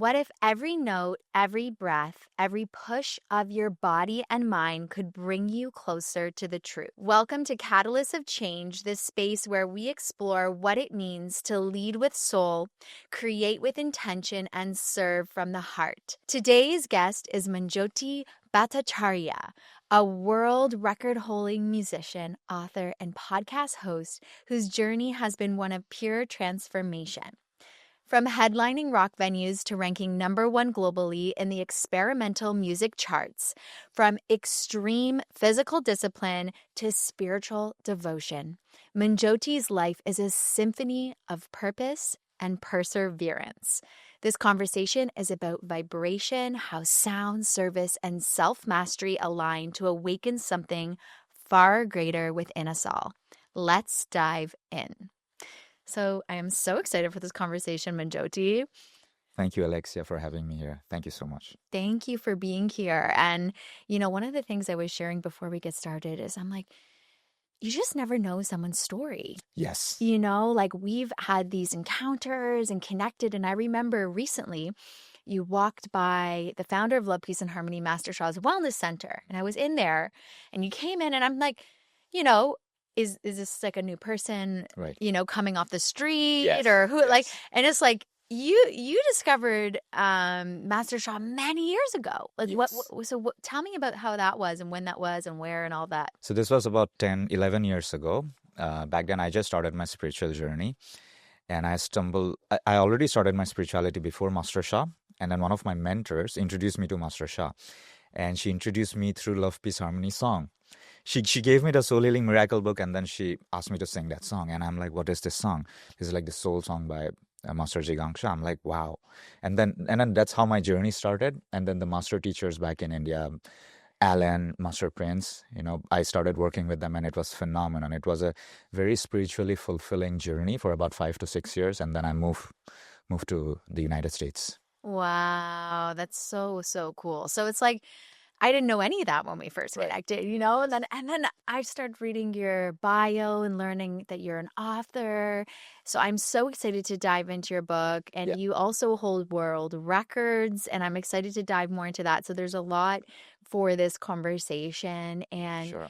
What if every note, every breath, every push of your body and mind could bring you closer to the truth? Welcome to Catalyst of Change, this space where we explore what it means to lead with soul, create with intention, and serve from the heart. Today's guest is Monjyoti Bhattacharyya, a world record-holding musician, author, and podcast host whose journey has been one of pure transformation. From headlining rock venues to ranking #1 globally in the experimental music charts, from extreme physical discipline to spiritual devotion, Monjyoti's life is a symphony of purpose and perseverance. This conversation is about vibration, how sound, service, and self-mastery align to awaken something far greater within us all. Let's dive in. So I am so excited for this conversation, Monjyoti. Thank you, Alexia, for having me here. Thank you so much. Thank you for being here. And, one of the things I was sharing before we get started is I'm like, you just never know someone's story. Yes. We've had these encounters and connected. And I remember recently you walked by the founder of Love, Peace, and Harmony, Master Shah's Wellness Center. And I was in there and you came in and I'm like, is this like a new person, right, coming off the street yes, or who, yes. And it's like, you discovered Master Shah many years ago. Like, yes. Tell me about how that was and when that was and where and all that. So this was about 10, 11 years ago. Back then, I just started my spiritual journey. And I already started my spirituality before Master Shah. And then one of my mentors introduced me to Master Shah. And she introduced me through Love, Peace, Harmony song. She gave me the Soul Healing Miracle book, and then she asked me to sing that song. And I'm like, what is this song? This is like the soul song by Master Jigangsha. I'm like, wow. And then that's how my journey started. And then the master teachers back in India, Alan, Master Prince, I started working with them and it was phenomenal. It was a very spiritually fulfilling journey for about 5 to 6 years. And then I moved to the United States. Wow. That's so, so cool. So it's like, I didn't know any of that when we first connected, and then I started reading your bio and learning that you're an author. So I'm so excited to dive into your book, and you also hold world records, and I'm excited to dive more into that. So there's a lot for this conversation. And, Sure.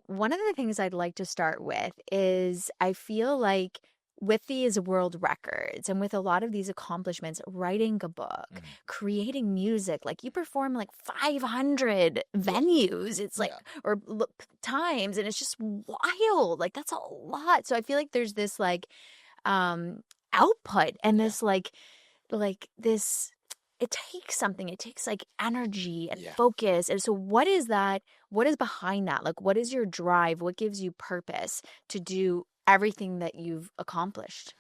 One of the things I'd like to start with is I feel like with these world records and with a lot of these accomplishments, writing a book, creating music, like you perform like 500 venues, it's like, or times, and it's just wild. Like that's a lot. So I feel like there's this like output and this like this, it takes something, it takes like energy and focus. And so what is that? What is behind that? Like, what is your drive? What gives you purpose to do everything that you've accomplished?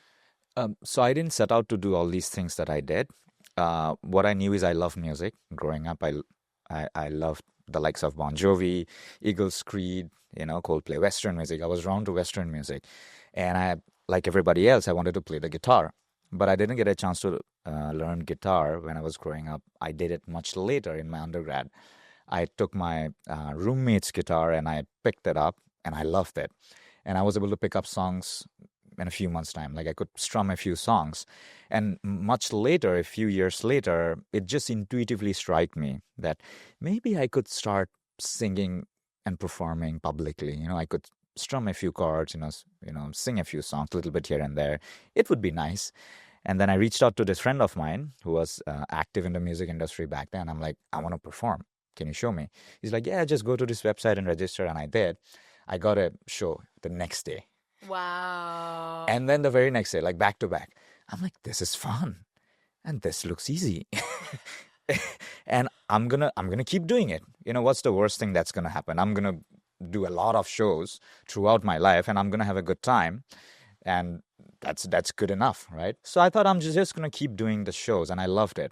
So I didn't set out to do all these things that I did. What I knew is I love music. Growing up, I loved the likes of Bon Jovi, Eagles, Creed, Coldplay, Western music. I was drawn to Western music. And I, like everybody else, I wanted to play the guitar. But I didn't get a chance to learn guitar when I was growing up. I did it much later in my undergrad. I took my roommate's guitar and I picked it up and I loved it. And I was able to pick up songs in a few months' time. Like I could strum a few songs. And much later, a few years later, it just intuitively struck me that maybe I could start singing and performing publicly. I could strum a few chords, sing a few songs, a little bit here and there. It would be nice. And then I reached out to this friend of mine who was active in the music industry back then. I'm like, I want to perform. Can you show me? He's like, yeah, just go to this website and register. And I did. I got a show the next day. Wow. And then the very next day, like back to back. I'm like, this is fun. And this looks easy. And I'm gonna keep doing it. What's the worst thing that's gonna happen? I'm gonna do a lot of shows throughout my life and I'm gonna have a good time. And that's good enough, right? So I thought I'm just gonna keep doing the shows, and I loved it.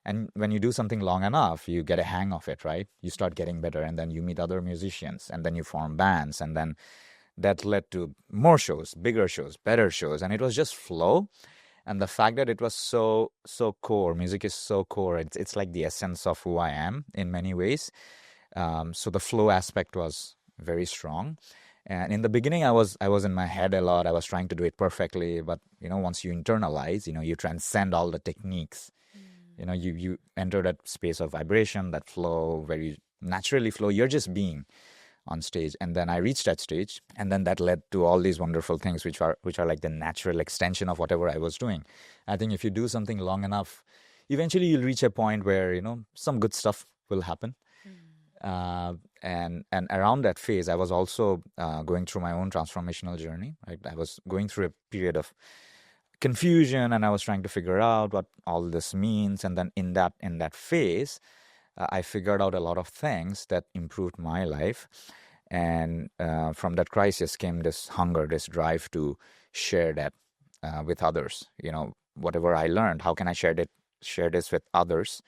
And when you do something long enough, you get a hang of it, right? You start getting better, and then you meet other musicians, and then you form bands, and then that led to more shows, bigger shows, better shows, and it was just flow. And the fact that it was so core, music is so core, it's like the essence of who I am in many ways. So the flow aspect was very strong. And in the beginning, I was in my head a lot. I was trying to do it perfectly, but once you internalize, you transcend all the techniques. You enter that space of vibration, that flow, where you naturally flow. You're just being on stage. And then I reached that stage, and then that led to all these wonderful things which are like the natural extension of whatever I was doing. I think if you do something long enough, eventually you'll reach a point where some good stuff will happen. And around that phase, I was also going through my own transformational journey. Right? I was going through a period of confusion, and I was trying to figure out what all this means. And then in that phase, I figured out a lot of things that improved my life. And from that crisis came this hunger, this drive to share that with others. Whatever I learned, how can I share this with others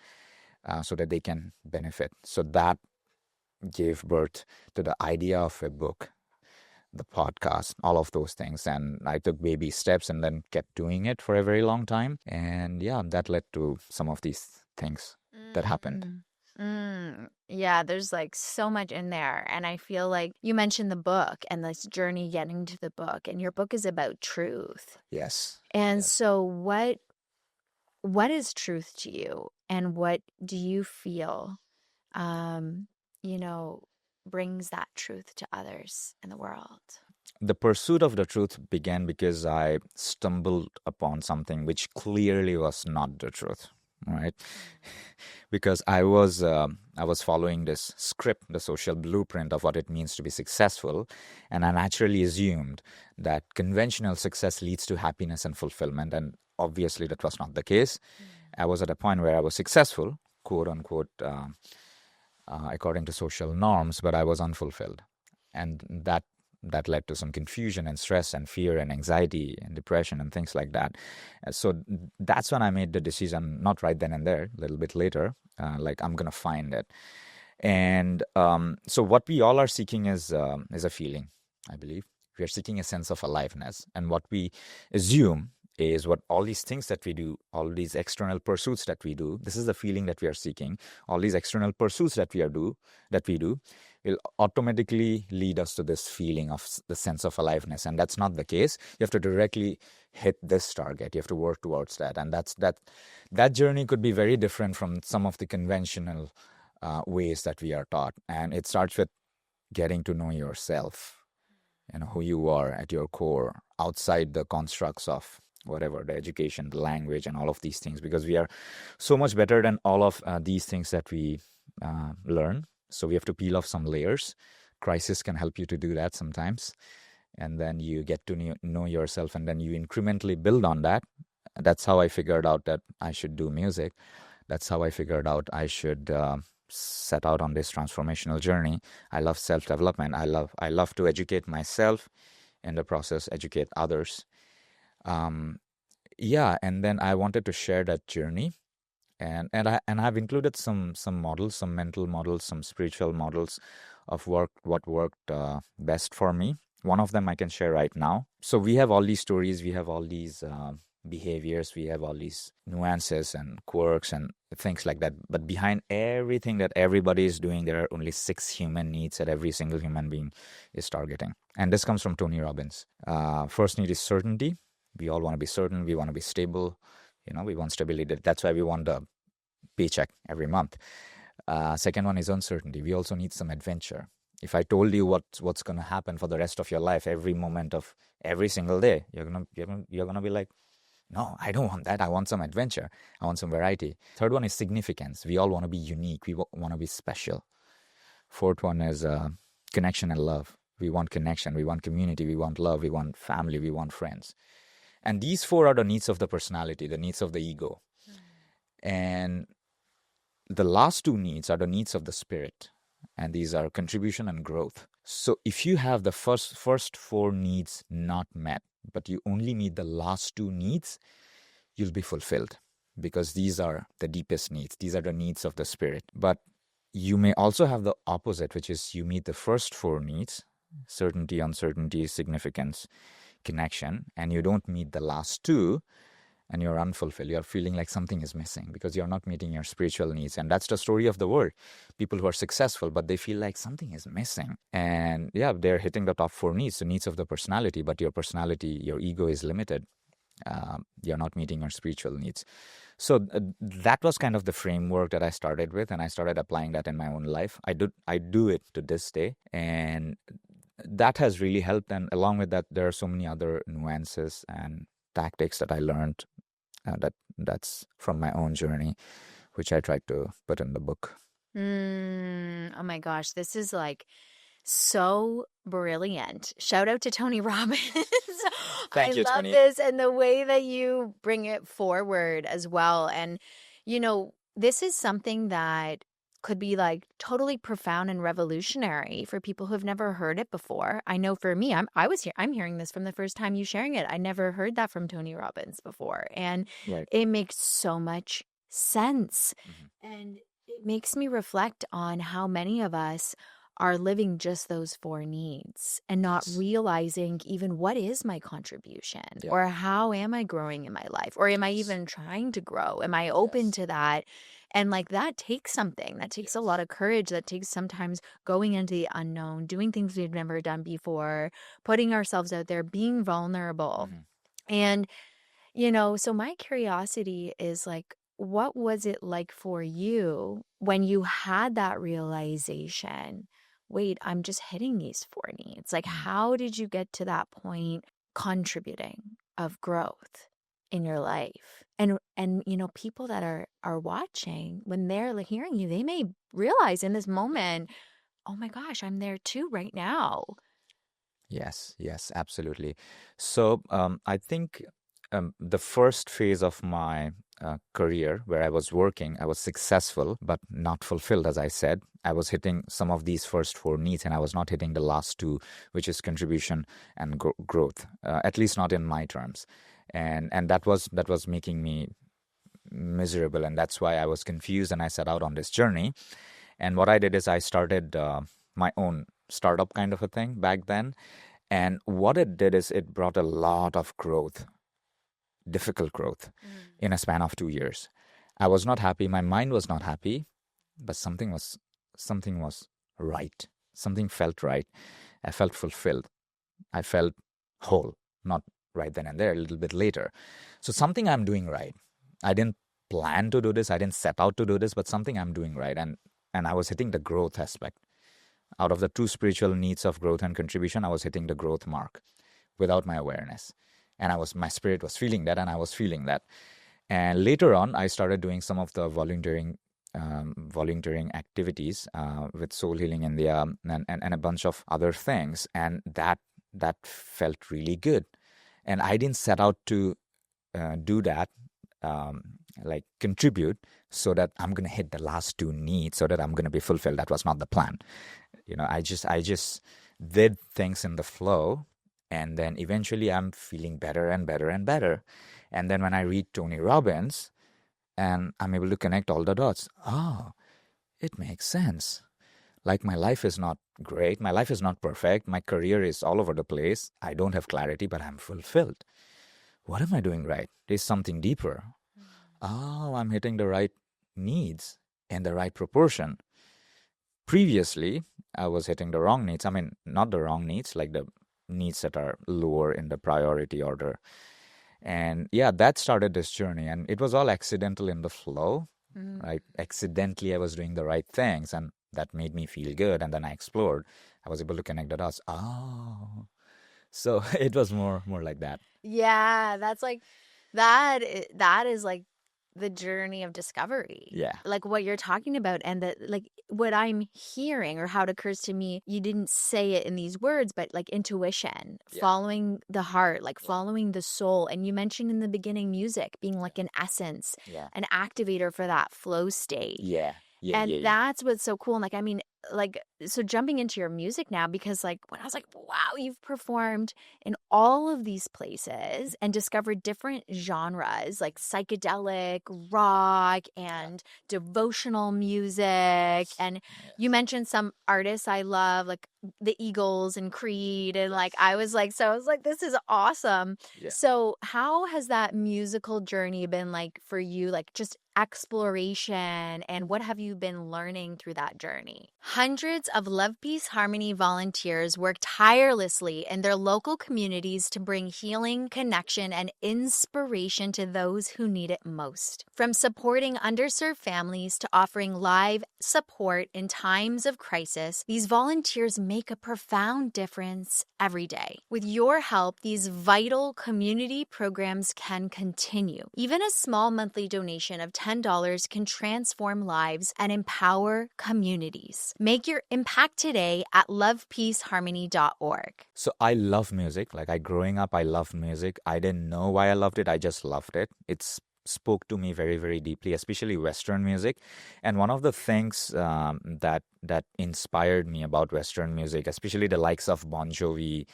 so that they can benefit? So that gave birth to the idea of a book, the podcast, all of those things. And I took baby steps and then kept doing it for a very long time. And yeah, that led to some of these things that happened. Yeah, there's like so much in there. And I feel like you mentioned the book and this journey getting to the book, and your book is about truth. Yes. And so what is truth to you, and what do you feel, brings that truth to others in the world? The pursuit of the truth began because I stumbled upon something which clearly was not the truth. Right, because I was following this script, the social blueprint of what it means to be successful, and I naturally assumed that conventional success leads to happiness and fulfillment, and obviously that was not the case. I was at a point where I was successful, quote unquote, according to social norms, but I was unfulfilled, and that led to some confusion and stress and fear and anxiety and depression and things like that. So that's when I made the decision, not right then and there, a little bit later, like I'm going to find it. And so what we all are seeking is a feeling, I believe. We are seeking a sense of aliveness. And what we assume is what all these things that we do, all these external pursuits that we do, this is the feeling that we are seeking. All these external pursuits that we do will automatically lead us to this feeling of the sense of aliveness. And that's not the case. You have to directly hit this target. You have to work towards that. And that journey could be very different from some of the conventional ways that we are taught. And it starts with getting to know yourself, who you are at your core, outside the constructs of whatever, the education, the language, and all of these things, because we are so much better than all of these things that we learn. So we have to peel off some layers. Crisis can help you to do that sometimes. And then you get to know yourself, and then you incrementally build on that. That's how I figured out that I should do music. That's how I figured out I should set out on this transformational journey. I love self-development. I love to educate myself, in the process educate others. And then I wanted to share that journey. And I've included some models, some mental models, some spiritual models of what worked best for me. One of them I can share right now. So we have all these stories, we have all these behaviors, we have all these nuances and quirks and things like that. But behind everything that everybody is doing, there are only 6 human needs that every single human being is targeting. And this comes from Tony Robbins. First need is certainty. We all want to be certain. We want to be stable. We want stability. That's why we want a paycheck every month. Second one is uncertainty. We also need some adventure. If I told you what's going to happen for the rest of your life, every moment of every single day, you're gonna be like, no, I don't want that. I want some adventure. I want some variety. Third one is significance. We all want to be unique. We want to be special. Fourth one is connection and love. We want connection. We want community. We want love. We want family. We want friends. And these 4 are the needs of the personality, the needs of the ego. And the last 2 needs are the needs of the spirit. And these are contribution and growth. So if you have the first 4 needs not met, but you only meet the last 2 needs, you'll be fulfilled, because these are the deepest needs. These are the needs of the spirit. But you may also have the opposite, which is you meet the first 4 needs, certainty, uncertainty, significance, connection, and you don't meet the last 2, and you're unfulfilled. You're feeling like something is missing because you're not meeting your spiritual needs. And that's the story of the world. People who are successful, but they feel like something is missing. And yeah, they're hitting the top 4 needs, the needs of the personality, but your personality, your ego is limited. You're not meeting your spiritual needs. So that was kind of the framework that I started with, and I started applying that in my own life. I do it to this day, and that has really helped. And along with that, there are so many other nuances and tactics that I learned that's from my own journey, which I tried to put in the book. Oh my gosh, this is like so brilliant. Shout out to Tony Robbins. I Thank you, love Tony. this and the way that you bring it forward as well. And, this is something that could be like totally profound and revolutionary for people who have never heard it before. I know for me, I'm hearing this from the first time you sharing it. I never heard that from Tony Robbins before. And Right. it makes so much sense. Mhm. And it makes me reflect on how many of us are living just those four needs and not Yes. realizing even what is my contribution Yeah. or how am I growing in my life or am I Yes. even trying to grow? Am I open Yes. to that? And like that takes something. That takes a Yes. lot of courage. That takes sometimes going into the unknown, doing things we've never done before, putting ourselves out there, being vulnerable. Mhm. And so my curiosity is like, what was it like for you when you had that realization? Wait, I'm just hitting these four needs. Like, Mm. how did you get to that point contributing of growth in your life? And people that are watching, when they're like hearing you, they may realize in this moment, oh my gosh, I'm there too right now. Yes, yes, absolutely. So I think the first phase of my career where I was working, I was successful but not fulfilled, as I said. I was hitting some of these first four needs, and I was not hitting the last two, which is contribution and growth, at least not in my terms. And that was making me miserable, and that's why I was confused, and I set out on this journey. And what I did is I started my own startup kind of a thing back then. And what it did is it brought a lot of growth, difficult growth, in a span of 2 years. I was not happy. My mind was not happy, but something was right. Something felt right. I felt fulfilled. I felt whole. Not right then and there, a little bit later. So something I'm doing right. I didn't plan to do this. I didn't set out to do this, but something I'm doing right. And I was hitting the growth aspect. Out of the two spiritual needs of growth and contribution, I was hitting the growth mark without my awareness. And my spirit was feeling that, and I was feeling that. And later on, I started doing some of the volunteering activities with Soul Healing India and a bunch of other things. And that felt really good. And I didn't set out to do that, um, like contribute so that I'm going to hit the last two needs so that I'm going to be fulfilled. That was not the plan. I just did things in the flow, and then eventually I'm feeling better and better and better. And then when I read Tony Robbins and I'm able to connect all the dots, oh, it makes sense. Like, my life is not great, my life is not perfect, my career is all over the place, I don't have clarity, but I'm fulfilled. What am I doing right? There's something deeper. Oh, I'm hitting the right needs in the right proportion. Previously, I was hitting the wrong needs. I mean, not the wrong needs, like the needs that are lower in the priority order. And yeah, that started this journey. And it was all accidental in the flow, right? Accidentally, I was doing the right things, and that made me feel good. And then I explored. I was able to connect the dots. Oh, so it was more like that. Yeah, that's like that is like the journey of discovery. Yeah. Like what you're talking about and like what I'm hearing or how it occurs to me, you didn't say it in these words, but like intuition, Yeah. following the heart, like Yeah. following the soul. And you mentioned in the beginning music being like an essence, Yeah. an activator for that flow state. Yeah. And Yeah. that's what's so cool. And like, I mean, like, so jumping into your music now, because like when I was like, wow, you've performed in all of these places and discovered different genres like psychedelic, rock, and devotional music. And you mentioned some artists I love, like the Eagles and Creed. And like, I was like, this is awesome. Yeah. So how has that musical journey been like for you? Like just exploration, and what have you been learning through that journey? Hundreds Hundreds of Love, Peace, Harmony volunteers work tirelessly in their local communities to bring healing, connection, and inspiration to those who need it most. From supporting underserved families to offering live support in times of crisis, these volunteers make a profound difference every day. With your help, these vital community programs can continue. Even a small monthly donation of $10 can transform lives and empower communities. Make your impact today at lovepeaceharmony.org. So I love music. Like growing up, I loved music. I didn't know why I loved it. I just loved it. It spoke to me very, very deeply, especially Western music. And one of the things that inspired me about Western music, especially the likes of Bon Jovi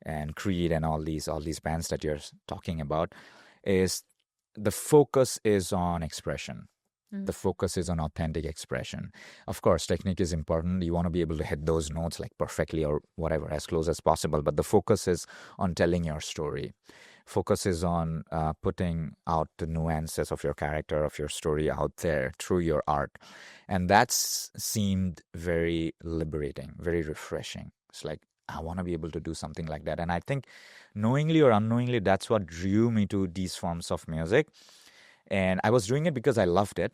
and Creed and all these bands that you're talking about, is the focus is on expression. The focus is on authentic expression. Of course, technique is important. You want to be able to hit those notes like perfectly or whatever, as close as possible. But the focus is on telling your story. Focus is on putting out the nuances of your character, of your story out there through your art. And that's seemed very liberating, very refreshing. It's like, I want to be able to do something like that. And I think knowingly or unknowingly, that's what drew me to these forms of music. And I was doing it because I loved it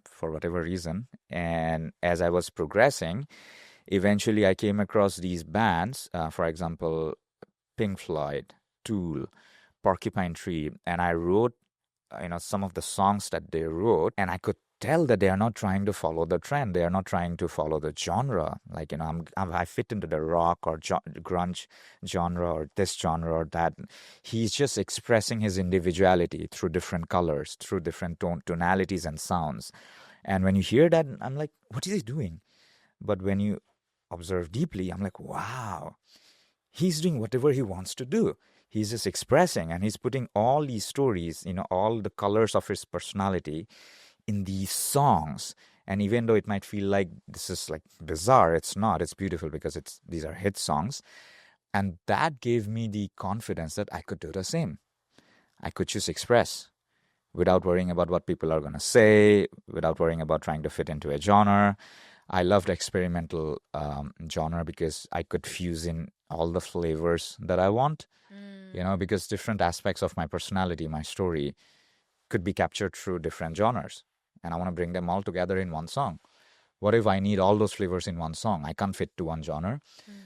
for whatever reason. And as I was progressing, eventually I came across these bands, for example, Pink Floyd, Tool, Porcupine Tree, and I wrote, some of the songs that they wrote, and I could tell that they are not trying to follow the trend. They are not trying to follow the genre. Like, I fit into the rock or grunge genre or this genre or that. He's just expressing his individuality through different colors, through different tonalities and sounds. And when you hear that, I'm like, what is he doing? But when you observe deeply, I'm like, wow, he's doing whatever he wants to do. He's just expressing, and he's putting all these stories, all the colors of his personality in these songs. And even though it might feel like this is like bizarre, it's not. It's beautiful because these are hit songs. And that gave me the confidence that I could do the same. I could just express without worrying about what people are going to say, without worrying about trying to fit into a genre. I loved experimental genre because I could fuse in all the flavors that I want, because different aspects of my personality, my story, could be captured through different genres. And I want to bring them all together in one song. What if I need all those flavors in one song? I can't fit to one genre.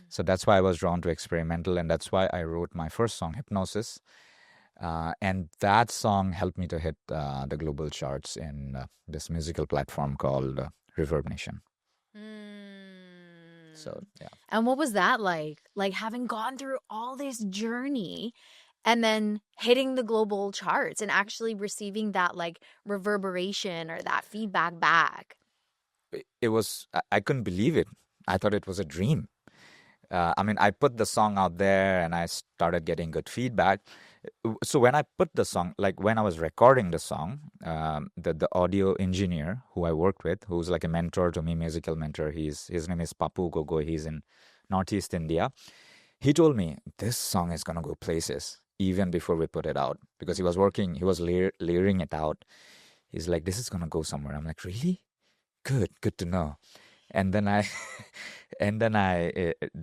So that's why I was drawn to experimental, and that's why I wrote my first song, Hypnosis. And that song helped me to hit the global charts in this musical platform called Reverb Nation. So, yeah. And what was that like? Like having gone through all this journey and then hitting the global charts and actually receiving that like reverberation or that feedback back. It was, I couldn't believe it. I thought it was a dream. I put the song out there and I started getting good feedback. So when I put the song, like when I was recording the song, the audio engineer who I worked with, who's like a mentor to me, musical mentor, his name is Papu Gogoi. He's in Northeast India. He told me this song is going to go places even before we put it out, because he was layering it out. He's like, this is going to go somewhere. I'm like, really? Good to know. And then I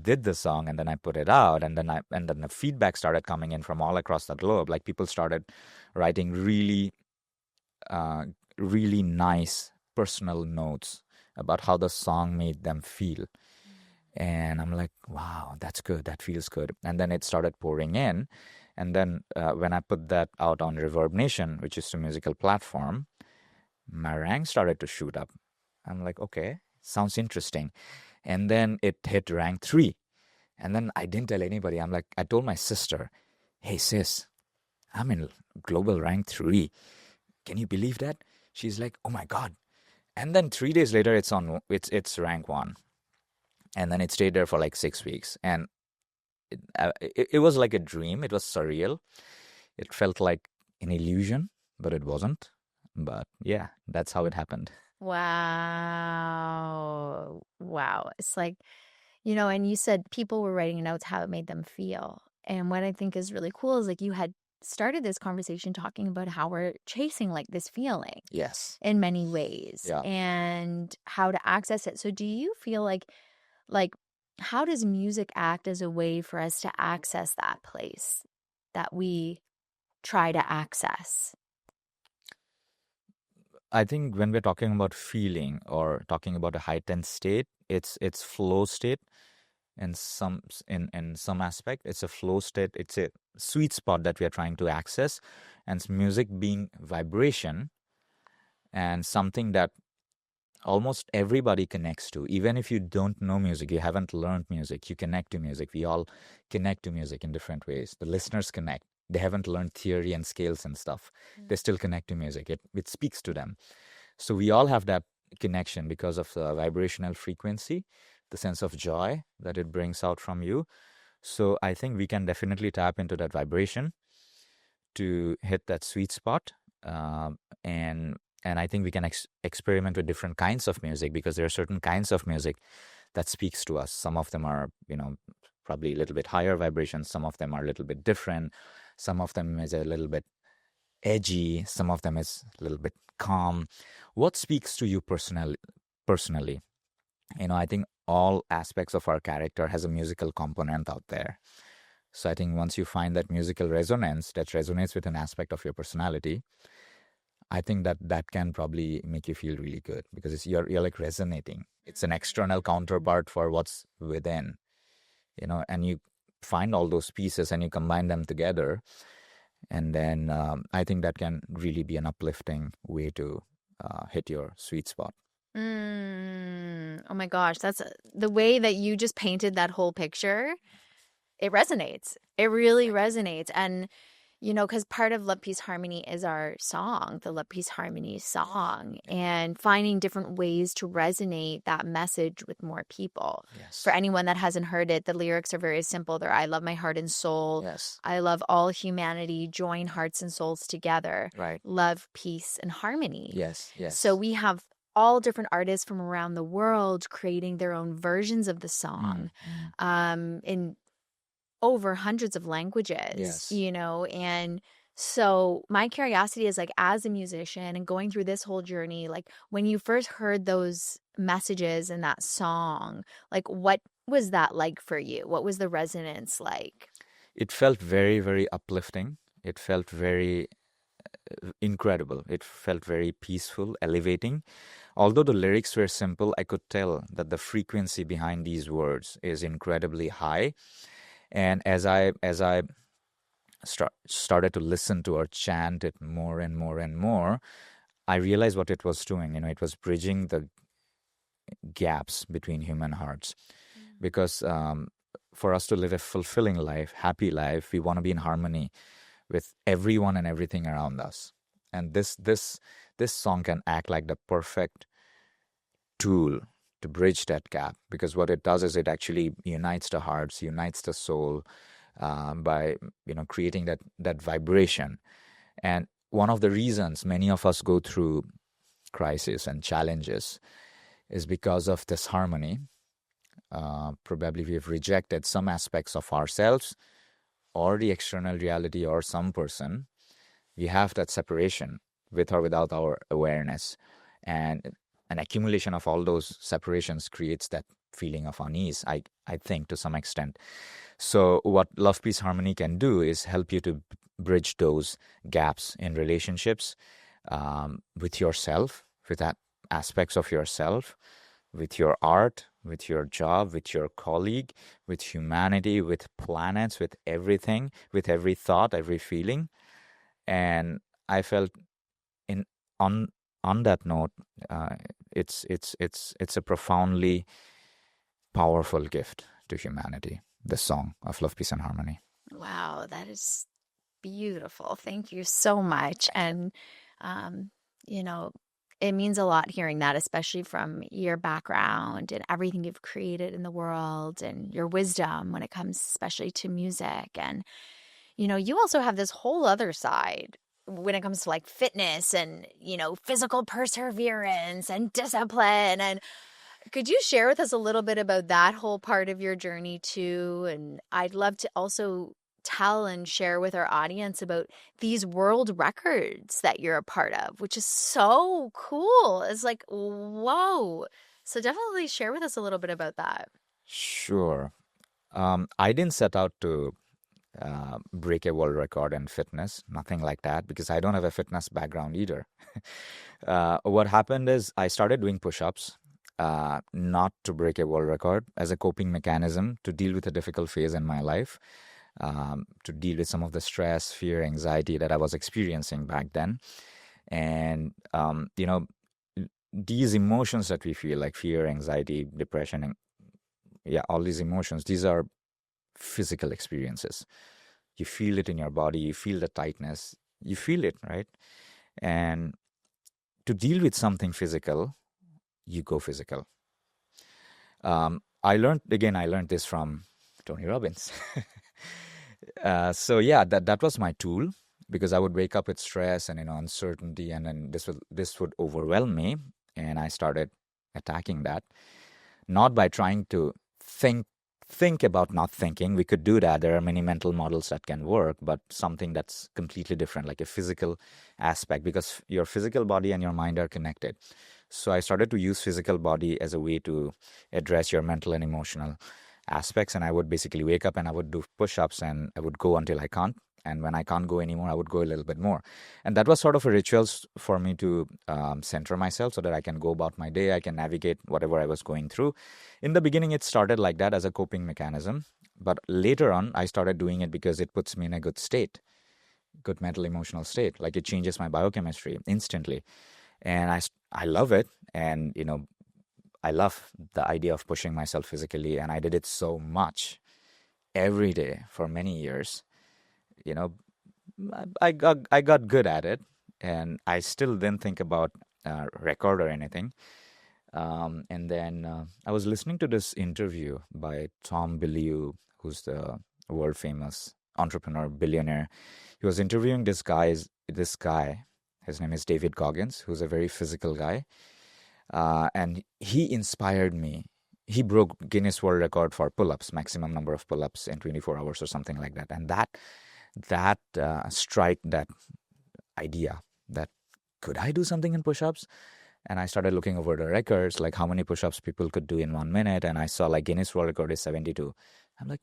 did the song, and then I put it out, and then the feedback started coming in from all across the globe. Like people started writing really, really nice personal notes about how the song made them feel. And I'm like, wow, that's good. That feels good. And then it started pouring in. And then when I put that out on Reverb Nation, which is a musical platform, my rank started to shoot up. I'm like, okay, sounds interesting. And then it hit rank 3. And then I didn't tell anybody. I told my sister, hey sis, I'm in global rank 3. Can you believe that? She's like, oh my God. And then 3 days later, it's rank 1. And then it stayed there for like 6 weeks. And it was like a dream. It was surreal. It felt like an illusion, but it wasn't. But yeah, that's how it happened. Wow. It's like, and you said people were writing notes how it made them feel. And what I think is really cool is like you had started this conversation talking about how we're chasing like this feeling. Yes. In many ways. Yeah. And how to access it. So do you feel like like, how does music act as a way for us to access that place that we try to access? I think when we're talking about feeling or talking about a heightened state, it's flow state in some aspect. It's a flow state. It's a sweet spot that we are trying to access, and music being vibration and something that almost everybody connects to. Even if you don't know music, you haven't learned music, you connect to music. We all connect to music in different ways. The listeners connect. They haven't learned theory and scales and stuff. They still connect to music. It speaks to them. So we all have that connection because of the vibrational frequency, the sense of joy that it brings out from you. So I think we can definitely tap into that vibration to hit that sweet spot. And I think we can experiment with different kinds of music, because there are certain kinds of music that speaks to us. Some of them are, probably a little bit higher vibrations. Some of them are a little bit different. Some of them is a little bit edgy. Some of them is a little bit calm. What speaks to you personally? I think all aspects of our character has a musical component out there. So I think once you find that musical resonance that resonates with an aspect of your personality, I think that can probably make you feel really good, because you're like resonating. It's an external counterpart for what's within, and you find all those pieces and you combine them together. And then I think that can really be an uplifting way to hit your sweet spot. Oh my gosh, that's the way that you just painted that whole picture. It resonates. It really resonates. And, because part of Love, Peace, Harmony is our song, the Love, Peace, Harmony song, and finding different ways to resonate that message with more people. Yes. For anyone that hasn't heard it, the lyrics are very simple. They're, I love my heart and soul. Yes. I love all humanity. Join hearts and souls together. Right. Love, peace, and harmony. Yes. Yes. So we have all different artists from around the world creating their own versions of the song in over hundreds of languages, Yes. And so my curiosity is, like, as a musician and going through this whole journey, like, when you first heard those messages in that song, like, what was that like for you? What was the resonance like? It felt very, very uplifting. It felt very incredible. It felt very peaceful, elevating. Although the lyrics were simple, I could tell that the frequency behind these words is incredibly high. And as I started to listen to or chant it more and more and more, I realized what it was doing. It was bridging the gaps between human hearts. Because for us to live a fulfilling life, happy life, we want to be in harmony with everyone and everything around us. And this song can act like the perfect tool to bridge that gap, because what it does is it actually unites the hearts, unites the soul, by creating that vibration. And one of the reasons many of us go through crisis and challenges is because of this harmony. Probably we've rejected some aspects of ourselves or the external reality or some person. We have that separation with or without our awareness, and an accumulation of all those separations creates that feeling of unease, I think, to some extent. So what Love, Peace, Harmony can do is help you to bridge those gaps in relationships, with yourself, with that aspects of yourself, with your art, with your job, with your colleague, with humanity, with planets, with everything, with every thought, every feeling. And I felt on that note, it's a profoundly powerful gift to humanity, the song of Love, Peace, and Harmony. Wow, that is beautiful. Thank you so much. And, it means a lot hearing that, especially from your background and everything you've created in the world and your wisdom when it comes especially to music. And, you also have this whole other side when it comes to, like, fitness and, physical perseverance and discipline. And could you share with us a little bit about that whole part of your journey too? And I'd love to also tell and share with our audience about these world records that you're a part of, which is so cool. It's like, whoa. So definitely share with us a little bit about that. Sure. I didn't set out to break a world record in fitness, nothing like that, because I don't have a fitness background either. What happened is I started doing push ups, not to break a world record, as a coping mechanism to deal with a difficult phase in my life, to deal with some of the stress, fear, anxiety that I was experiencing back then. And, these emotions that we feel, like fear, anxiety, depression, and yeah, all these emotions, these are physical experiences. You feel it in your body, you feel the tightness, you feel it, right? And to deal with something physical, you go physical. I learned this from Tony Robbins. So yeah, that was my tool, because I would wake up with stress and uncertainty, and then this would overwhelm me, and I started attacking that, not by trying to think about not thinking. We could do that. There are many mental models that can work, but something that's completely different, like a physical aspect, because your physical body and your mind are connected. So I started to use physical body as a way to address your mental and emotional aspects. And I would basically wake up and I would do push-ups, and I would go until I can't. And when I can't go anymore, I would go a little bit more. And that was sort of a ritual for me to center myself, so that I can go about my day. I can navigate whatever I was going through. In the beginning, it started like that as a coping mechanism. But later on, I started doing it because it puts me in a good state, good mental emotional state. Like, it changes my biochemistry instantly. And I love it. And, I love the idea of pushing myself physically. And I did it so much every day for many years. You know, I got good at it, and I still didn't think about record or anything. And then I was listening to this interview by Tom Bilyeu, who's the world famous entrepreneur, billionaire. He was interviewing this guy. His name is David Goggins, who's a very physical guy, and he inspired me. He broke Guinness World Record for pull-ups, maximum number of pull-ups in 24 hours or something like that. And that strike that idea that could I do something in push-ups? And I started looking over the records, like how many push-ups people could do in 1 minute. And I saw like Guinness World Record is 72. I'm like,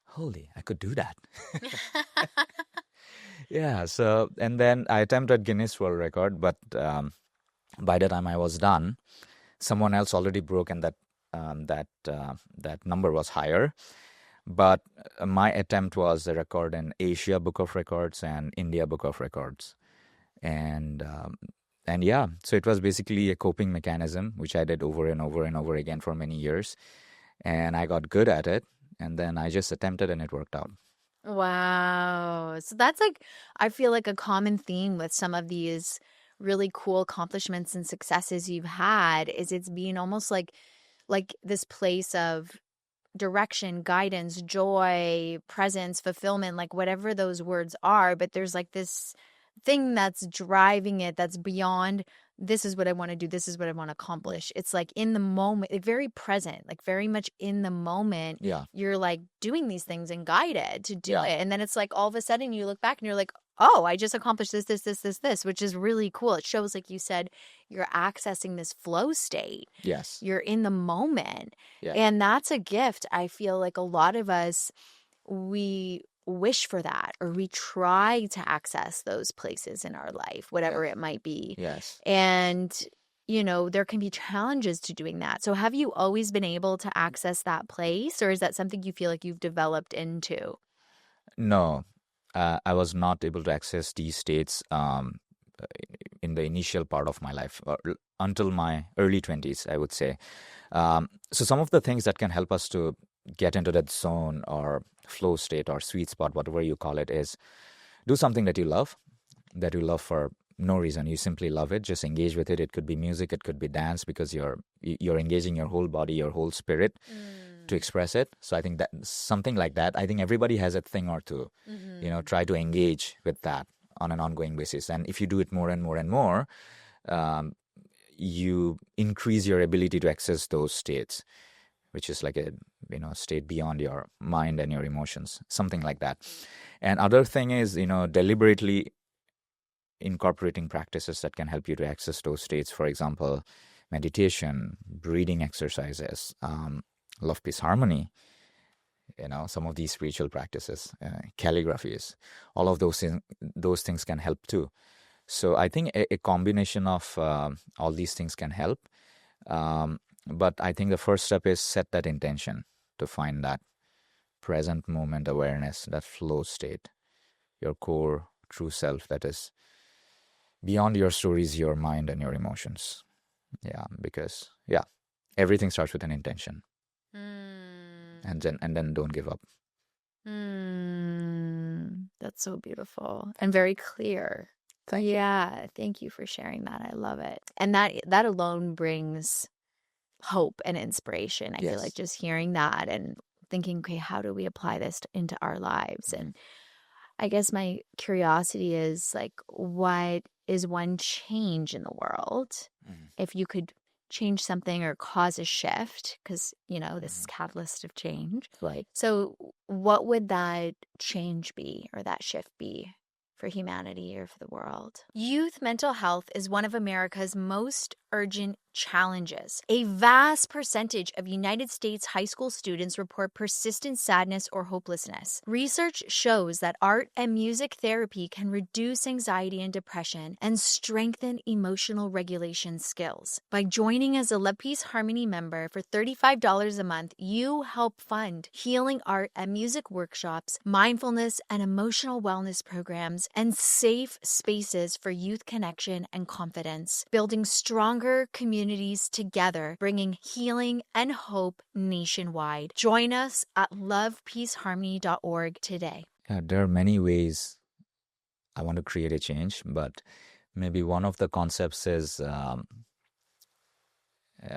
holy, I could do that. Yeah. So, and then I attempted Guinness World Record, but by the time I was done, someone else already broke, and that number was higher. But my attempt was a record in Asia Book of Records and India Book of Records. And yeah, so it was basically a coping mechanism, which I did over and over and over again for many years. And I got good at it. And then I just attempted, and it worked out. Wow. So that's like, I feel like a common theme with some of these really cool accomplishments and successes you've had is it's being almost like this place of direction, guidance, joy, presence, fulfillment, like whatever those words are, but there's like this thing that's driving it that's beyond this is what I want to do, this is what I want to accomplish. It's like in the moment, like very present, like very much in the moment. Yeah. You're like doing these things and guided to do Yeah. it. And then it's like all of a sudden you look back and you're like, oh, I just accomplished this, which is really cool. It shows, like you said, you're accessing this flow state. Yes. You're in the moment. Yeah. And that's a gift. I feel like a lot of us, we wish for that, or we try to access those places in our life, whatever it might be. Yes. And, there can be challenges to doing that. So have you always been able to access that place, or is that something you feel like you've developed into? No, I was not able to access these states in the initial part of my life, until my early 20s, I would say. So some of the things that can help us to get into that zone or flow state or sweet spot, whatever you call it, is do something that you love for no reason. You simply love it. Just engage with it. It could be music, it could be dance, because you're engaging your whole body, your whole spirit to express it. So I think that something like that, I think everybody has a thing or two. Try to engage with that on an ongoing basis. And if you do it more and more and more, you increase your ability to access those states, which is like a state beyond your mind and your emotions, something like that. And other thing is, deliberately incorporating practices that can help you to access those states. For example, meditation, breathing exercises, love, peace, harmony, some of these spiritual practices, calligraphies, all of those things can help too. So I think a combination of all these things can help. But I think the first step is set that intention to find that present moment awareness, that flow state, your core true self that is beyond your stories, your mind, and your emotions. Yeah, because everything starts with an intention, and then don't give up. That's so beautiful and very clear. Thank you. Yeah, thank you for sharing that. I love it. And that alone brings hope and inspiration. I feel like Yes. just hearing that and thinking, okay, how do we apply this into our lives? And I guess my curiosity is like, what is one change in the world? If you could change something or cause a shift, because, this is catalyst of change. Right. So what would that change be or that shift be for humanity or for the world? Youth mental health is one of America's most urgent challenges. A vast percentage of United States high school students report persistent sadness or hopelessness. Research shows that art and music therapy can reduce anxiety and depression and strengthen emotional regulation skills. By joining as a Love Peace Harmony member for $35 a month, you help fund healing art and music workshops, mindfulness and emotional wellness programs, and safe spaces for youth connection and confidence, building stronger communities together, bringing healing and hope nationwide. Join us at lovepeaceharmony.org today. There are many ways I want to create a change, but maybe one of the concepts is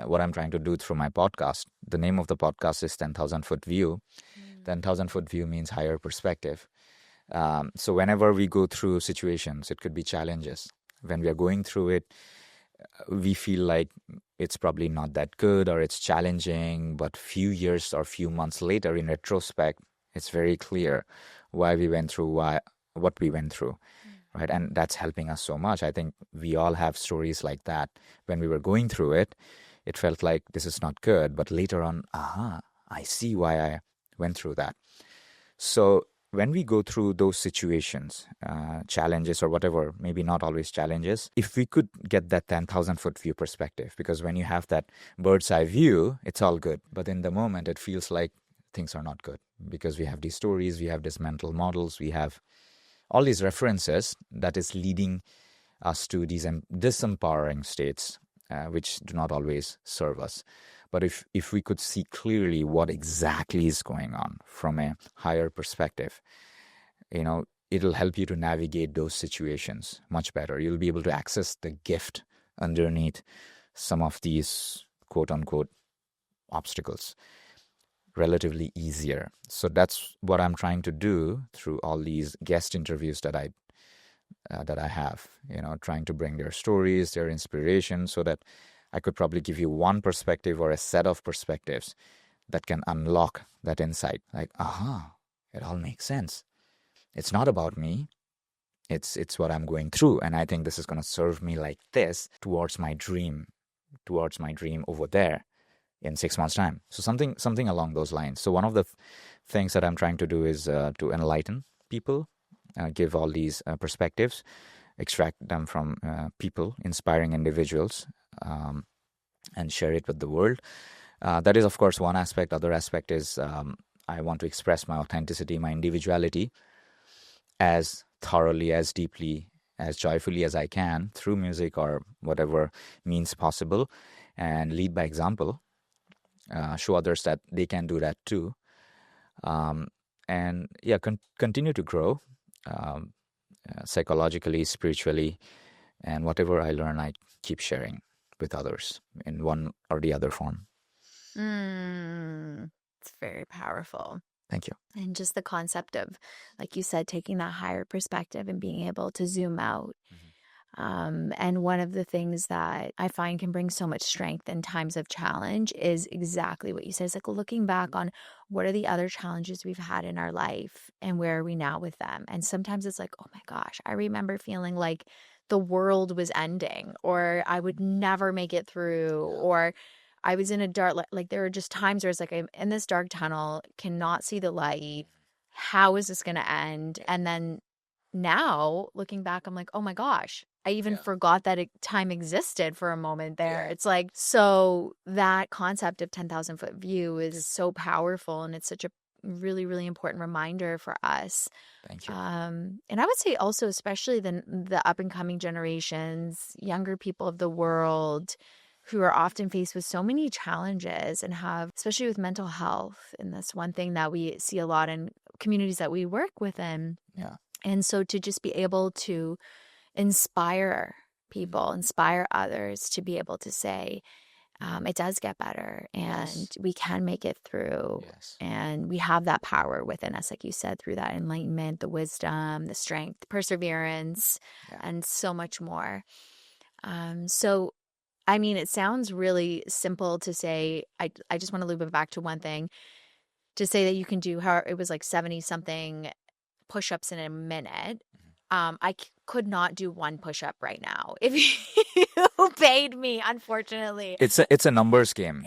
what I'm trying to do through my podcast. The name of the podcast is 10,000 Foot View. 10,000 Foot View means higher perspective. So whenever we go through situations, it could be challenges. When we are going through it, we feel like it's probably not that good or it's challenging, but few years or few months later, in retrospect, it's very clear why we went through what we went through, right? And that's helping us so much. I think we all have stories like that. When we were going through it, it felt like this is not good, but later on, I see why I went through that. So when we go through those situations, challenges or whatever, maybe not always challenges, if we could get that 10,000 foot view perspective, because when you have that bird's eye view, it's all good. But in the moment, it feels like things are not good because we have these stories, we have these mental models, we have all these references that is leading us to these disempowering states, which do not always serve us. But if we could see clearly what exactly is going on from a higher perspective, it'll help you to navigate those situations much better. You'll be able to access the gift underneath some of these quote-unquote obstacles relatively easier. So that's what I'm trying to do through all these guest interviews that I have, trying to bring their stories, their inspiration, so that I could probably give you one perspective or a set of perspectives that can unlock that insight. Like, it all makes sense. It's not about me. It's what I'm going through. And I think this is going to serve me like this towards my dream over there in 6 months' time. So something along those lines. So one of the things that I'm trying to do is to enlighten people, give all these perspectives, extract them from people, inspiring individuals, and share it with the world. That is, of course, one aspect. Other aspect is I want to express my authenticity, my individuality as thoroughly, as deeply, as joyfully as I can through music or whatever means possible, and lead by example, show others that they can do that too. And continue to grow psychologically, spiritually, and whatever I learn, I keep sharing with others in one or the other form. It's very powerful. Thank you. And just the concept of, like you said, taking that higher perspective and being able to zoom out. And one of the things that I find can bring so much strength in times of challenge is exactly what you said. It's like looking back on what are the other challenges we've had in our life and where are we now with them? And sometimes it's like, oh my gosh, I remember feeling like the world was ending or I would never make it through, or I was in a dark, like there were just times where it's like, I'm in this dark tunnel, cannot see the light. How is this going to end? And then now looking back, I'm like, oh my gosh, I even forgot that time existed for a moment there. It's like, so that concept of 10,000 foot view is so powerful, and it's such a really, really important reminder for us. Thank you. And I would say also, especially the up and coming generations, younger people of the world who are often faced with so many challenges and have, especially with mental health. And that's one thing that we see a lot in communities that we work within. Yeah. And so to just be able to inspire people, inspire others to be able to say, it does get better, and we can make it through. And we have that power within us, like you said, through that enlightenment, the wisdom, the strength, perseverance, and so much more. So, I mean, it sounds really simple to say. I just want to loop it back to one thing, to say that you can do it was like 70 something push-ups in a minute. I could not do one push-up right now if you paid me, unfortunately. It's a numbers game.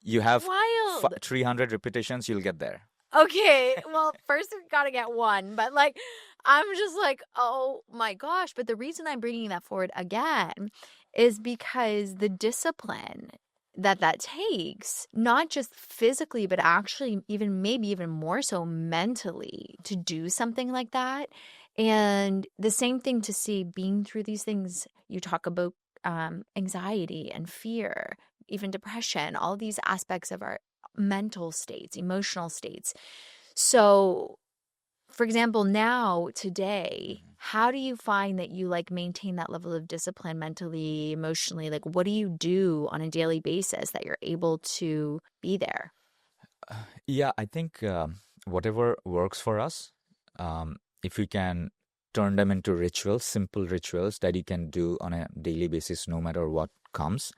You have wild. 300 repetitions, you'll get there. Okay, well, first we got to get one, but like, I'm just like, oh my gosh. But the reason I'm bringing that forward again is because the discipline that takes, not just physically, but actually maybe even more so mentally, to do something like that. And the same thing to see being through these things. You talk about anxiety and fear, even depression, all these aspects of our mental states, emotional states. So, for example, now, today, how do you find that you like maintain that level of discipline mentally, emotionally? Like, what do you do on a daily basis that you're able to be there? Yeah, I think whatever works for us, if we can turn them into rituals, simple rituals that you can do on a daily basis, no matter what comes,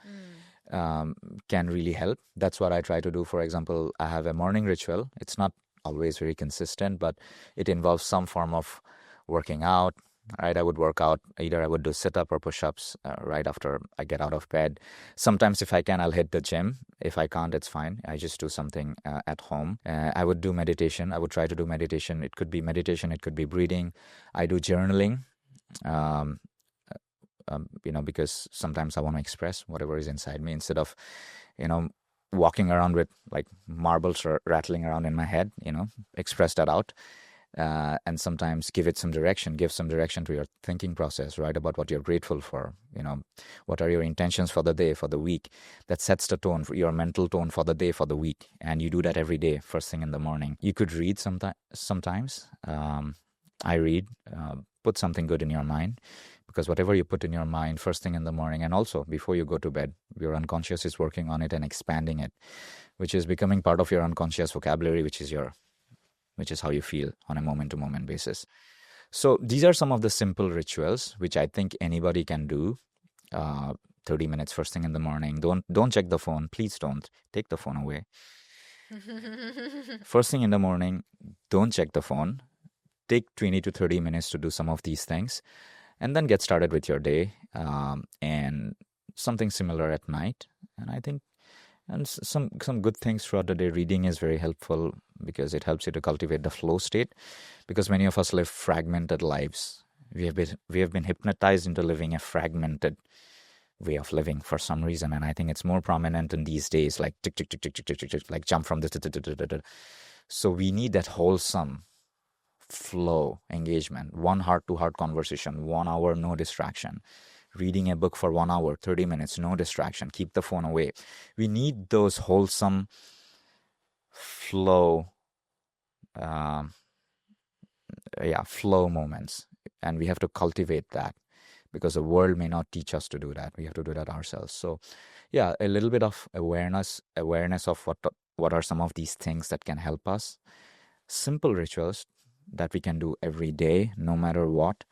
can really help. That's what I try to do. For example, I have a morning ritual. It's not always very consistent, but it involves some form of working out. Right, I would work out. Either I would do sit-up or push-ups right after I get out of bed. Sometimes, if I can, I'll hit the gym. If I can't, it's fine. I just do something at home. I would do meditation. I would try to do meditation. It could be meditation. It could be breathing. I do journaling. Because sometimes I want to express whatever is inside me instead of, walking around with like marbles or rattling around in my head. Express that out. And sometimes give some direction to your thinking process, right? About what you're grateful for, what are your intentions for the day, for the week. That sets the tone, for your mental tone for the day, for the week. And you do that every day, first thing in the morning. You could read sometimes. I read, put something good in your mind, because whatever you put in your mind first thing in the morning, and also before you go to bed, your unconscious is working on it and expanding it, which is becoming part of your unconscious vocabulary, which is how you feel on a moment-to-moment basis. So these are some of the simple rituals which I think anybody can do. 30 minutes first thing in the morning. Don't check the phone. Please don't. Take the phone away. First thing in the morning, don't check the phone. Take 20 to 30 minutes to do some of these things, and then get started with your day. And something similar at night. And I think some good things throughout the day. Reading is very helpful because it helps you to cultivate the flow state. Because many of us live fragmented lives. We have been hypnotized into living a fragmented way of living for some reason, and I think it's more prominent in these days. Like tick tick tick tick tick tick tick, tick, like jump from this. So we need that wholesome flow engagement. One heart-to-heart conversation. 1 hour, no distraction. Reading a book for 1 hour, 30 minutes, no distraction. Keep the phone away. We need those wholesome flow moments. And we have to cultivate that, because the world may not teach us to do that. We have to do that ourselves. So, yeah, a little bit of awareness of what are some of these things that can help us. Simple rituals that we can do every day, no matter what,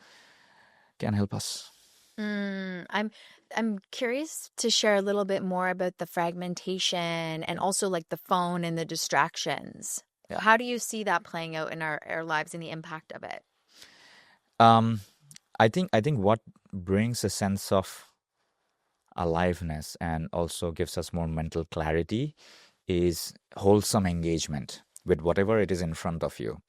can help us. I'm curious to share a little bit more about the fragmentation and also like the phone and the distractions. Yeah. How do you see that playing out in our lives and the impact of it? I think what brings a sense of aliveness and also gives us more mental clarity is wholesome engagement with whatever it is in front of you.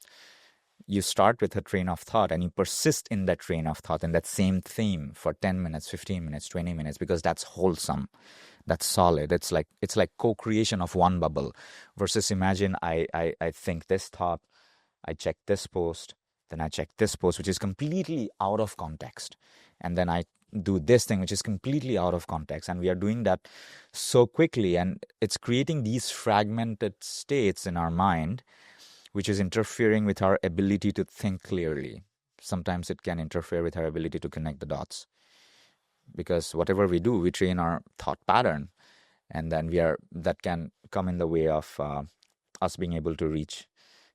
You start with a train of thought and you persist in that train of thought, in that same theme for 10 minutes, 15 minutes, 20 minutes, because that's wholesome. That's solid. It's like co-creation of one bubble versus imagine I think this thought, I check this post, then I check this post, which is completely out of context. And then I do this thing, which is completely out of context. And we are doing that so quickly. And it's creating these fragmented states in our mind, which is interfering with our ability to think clearly. Sometimes it can interfere with our ability to connect the dots. Because whatever we do, we train our thought pattern. And then that can come in the way of us being able to reach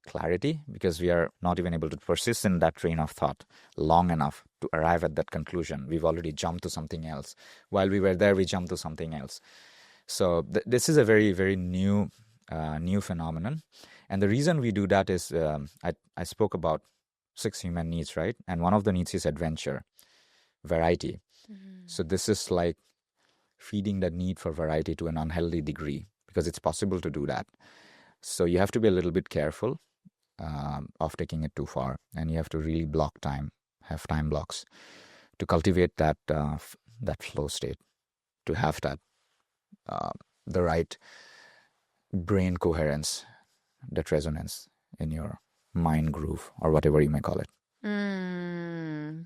clarity, because we are not even able to persist in that train of thought long enough to arrive at that conclusion. We've already jumped to something else. While we were there, we jumped to something else. So this is a very, very new phenomenon. And the reason we do that is I spoke about 6 human needs, right? And one of the needs is adventure, variety. Mm-hmm. So this is like feeding the need for variety to an unhealthy degree, because it's possible to do that. So you have to be a little bit careful of taking it too far, and you have to really block time, have time blocks to cultivate that flow state, to have that the right brain coherence, that resonance in your mind groove, or whatever you may call it.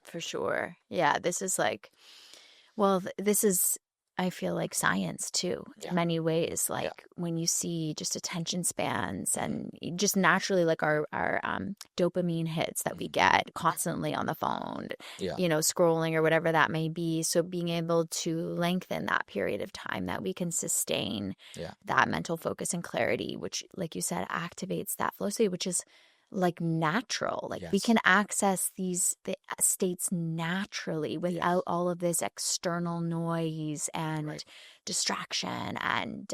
For sure. Yeah, this is like, well, this is, I feel like, science too, in many ways. Like when you see just attention spans and just naturally like our dopamine hits that we get constantly on the phone, scrolling or whatever that may be. So being able to lengthen that period of time that we can sustain that mental focus and clarity, which, like you said, activates that flow state, which is like natural. Like we can access the states naturally without all of this external noise and distraction and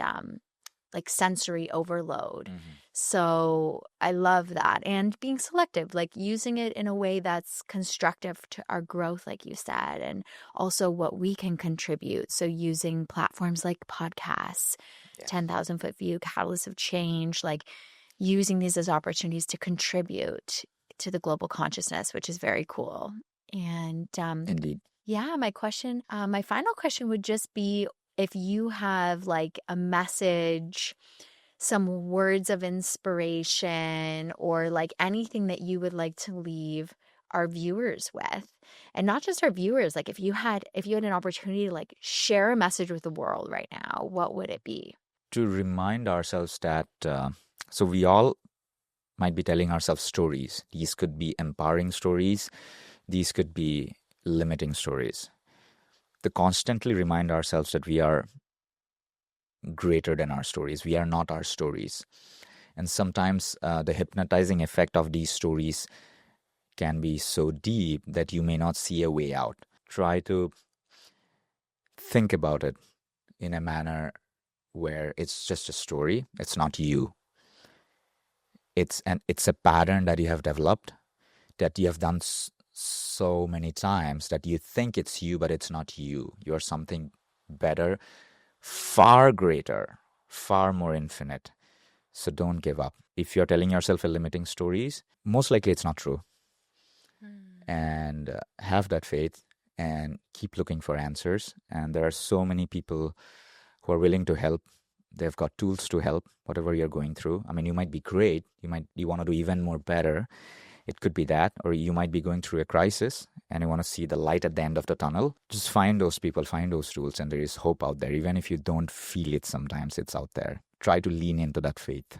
like sensory overload. Mm-hmm. So I love that. And being selective, like using it in a way that's constructive to our growth, like you said, and also what we can contribute. So using platforms like podcasts, 10,000 Foot View, Catalyst of Change, like using these as opportunities to contribute to the global consciousness, which is very cool. And indeed. Yeah, my final question would just be if you have like a message, some words of inspiration, or like anything that you would like to leave our viewers with. And not just our viewers, like if you had an opportunity to like share a message with the world right now, what would it be? To remind ourselves that so we all might be telling ourselves stories. These could be empowering stories. These could be limiting stories. To constantly remind ourselves that we are greater than our stories. We are not our stories. And sometimes the hypnotizing effect of these stories can be so deep that you may not see a way out. Try to think about it in a manner where it's just a story. It's not you. It's a pattern that you have developed, that you have done so many times that you think it's you, but it's not you. You're something better, far greater, far more infinite. So don't give up. If you're telling yourself a limiting stories, most likely it's not true. And have that faith and keep looking for answers. And there are so many people who are willing to help. They've got tools to help whatever you're going through. I mean, you might be great. You want to do even more better. It could be that, or you might be going through a crisis and you want to see the light at the end of the tunnel. Just find those people, find those tools, and there is hope out there. Even if you don't feel it sometimes, it's out there. Try to lean into that faith.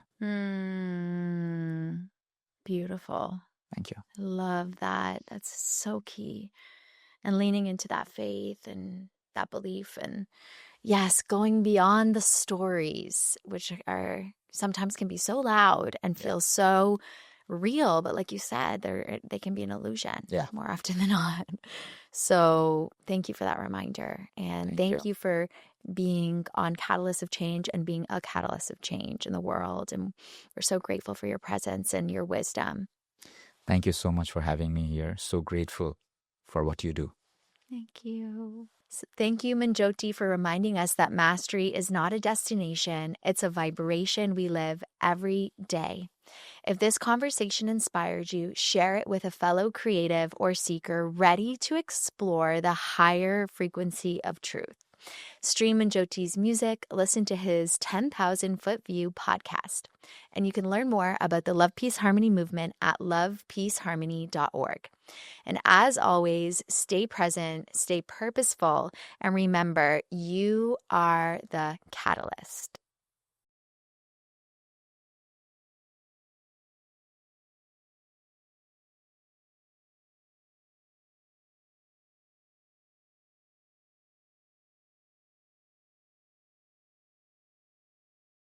Beautiful. Thank you. I love that. That's so key. And leaning into that faith and that belief, and yes, going beyond the stories, which are sometimes can be so loud and feel so real, but like you said, they can be an illusion more often than not. So thank you for that reminder. And thank you for being on Catalyst of Change and being a catalyst of change in the world. And we're so grateful for your presence and your wisdom. Thank you so much for having me here. So grateful for what you do. Thank you. Thank you, Monjyoti, for reminding us that mastery is not a destination, it's a vibration we live every day. If this conversation inspired you, share it with a fellow creative or seeker ready to explore the higher frequency of truth. Stream Monjyoti's music, listen to his 10,000 Foot View podcast. And you can learn more about the Love, Peace, Harmony movement at lovepeaceharmony.org. And as always, stay present, stay purposeful, and remember, you are the catalyst.